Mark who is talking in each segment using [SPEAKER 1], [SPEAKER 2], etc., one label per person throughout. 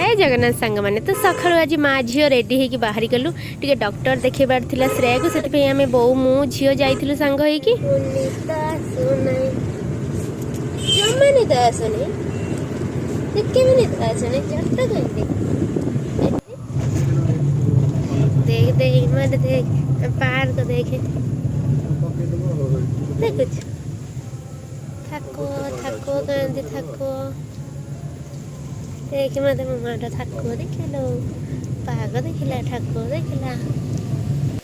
[SPEAKER 1] जय जगन्नाथ सांग मैंने तो सका आज माँ झील रेडी होगी बाहर गलु टे डॉक्टर देखेबार थिला श्रेया को से आम बो मु झील जाइलु सांग होइकी जमा निद आसनी देख देख मत देख पार्क देखे देखुच थको थको गांधी थको देख मत माटा थको देखिलो पाग देखला थको देखला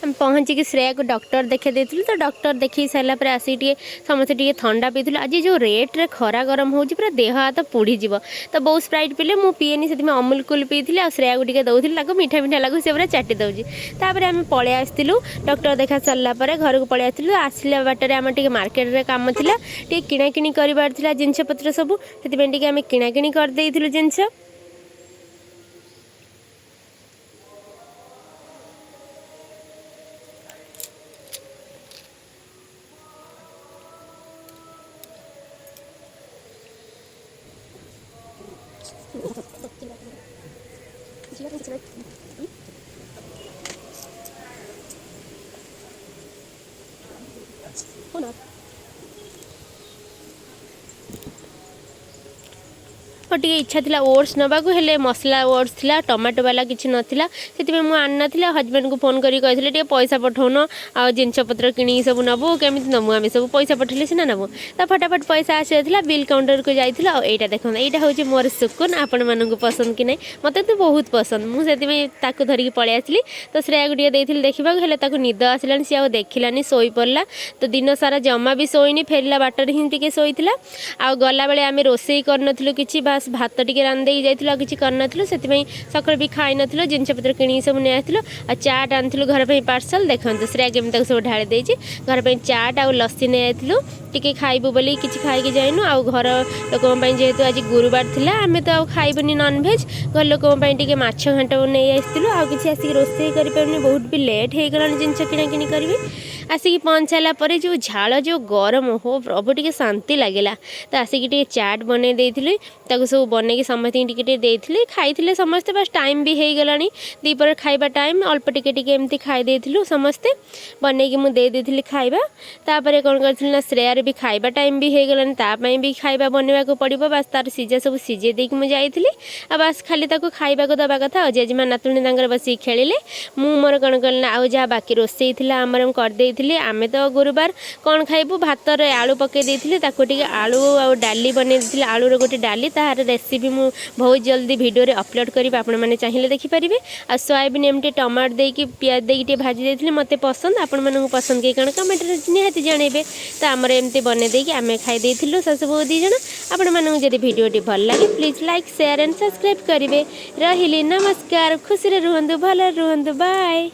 [SPEAKER 1] हम पहुँचिक श्रेया को डॉक्टर देखे देथिलु तो डॉक्टर देखी सारा पर आसी टे समस्ते टे ठंडा पीथुल आज जो रेट रे खरा गरम हो पूरा देह हाथ पोड़ी जीव तो बहुत स्प्राइट पीले मु पीएनी से अमूल कूल पीती आ श्रेया को दौली मीठा मीठा लगू से पूरा चाटी दौजी तापर आम पलि आसलु डॉक्टर देखा सारापर घर को पलि आसलु आसला बाटर आम टे मार्केट रे काम थिला टे किणाकिणी कर जिनस पत्र सब से आम किणाकिणी करदेलु जिनस टे इच्छा थी ओट्स नवाक हेले मसला ओट्स थिला टमाटो वाला किसी नाला से मुझे आना हजबैंड को फोन करके पैसा पठाउन आ जिनस पत्र कि सब नबू केमी नबू आम सब पैसा पठेले सीना नबू तो फटाफट पैसा आसा बिल काउंटर को जाइए यहाँ देखो यहाँ हूँ मोर सुकुन आपण मानक पसंद कि नहीं मत तो बहुत पसंद मुझे धरिकी पलि आसली तो श्रेया को देती देखा निद आसला सी आ देखलानी शोई पड़ा तो दिन सारा जमा भी शोनी फेरला बाटर हिं टे शोई आ गला बेले आम रोसई कर कि बास भात टे रांधे जाइए किसी करन से सकाल भी खाई नुँ जिनस पत्र कि सब नहीं आसलु आ चाट आनी घर पर पार्सल देखते श्रेया केमी सब ढाली देती घर पर चाट आ लस्सी नहीं आइलु टी खाइबू बोली किसी खाई जाइनु आ घर लोक जेहेतु आज गुरुवार थिला आमे तो खाइबनी नॉनवेज घर लोक माछ घाट नहीं आसलु आ कि आसिक रोसे कर बहुत भी लेट हो गला जिनस किणाकिणी करी आसिक पहुँच सारापर जो झाड़ जो गरम हो प्रभु टे शांति लगेगा तो आसिक टे चाट बन देती सब बनई समस्त टे खाई समस्ते बस टाइम भी हो गला दीपर खाइबा टाइम अल्प टिके एमती खाई समस्ते बनई मुझे खाइबा तापर कौन कर श्रेयार भी खाइबा टाइम भी हो गलानी तापाई भी खाइबा बनवाक पड़ो बस तार सीजा सब सीझे देकी मुझे जाइली आ बस खाली खाइबा को दबा कथा जेजेमा नातुणी बस खेलिले मु मोर कौन कल आ जहाँ बाकी रोसई थी आमर करदे आमे तो गुरुवार कौन खाइबू भात आलू पकई आलू आ डाली बनई आलूर गोटे डाली तार रेसिपी मु बहुत जल्दी वीडियो रे अपलोड करी आपण मैंने चाहिए देखिपारे आ सोयाबीन एमती टमाटो देकी पियाज देकी भाजी देते मत पसंद आपण मानक पसंद के कण कमेंट निहाती जनइबे तो आमर एमती बने देकी आमे खाई देथिलु सासु बहु दी जण आपण मानक जदि वीडियोटी भल लागे please like share and subscribe करेंगे रही नमस्कार खुशी रुहंतु भल रुहंतु बाय।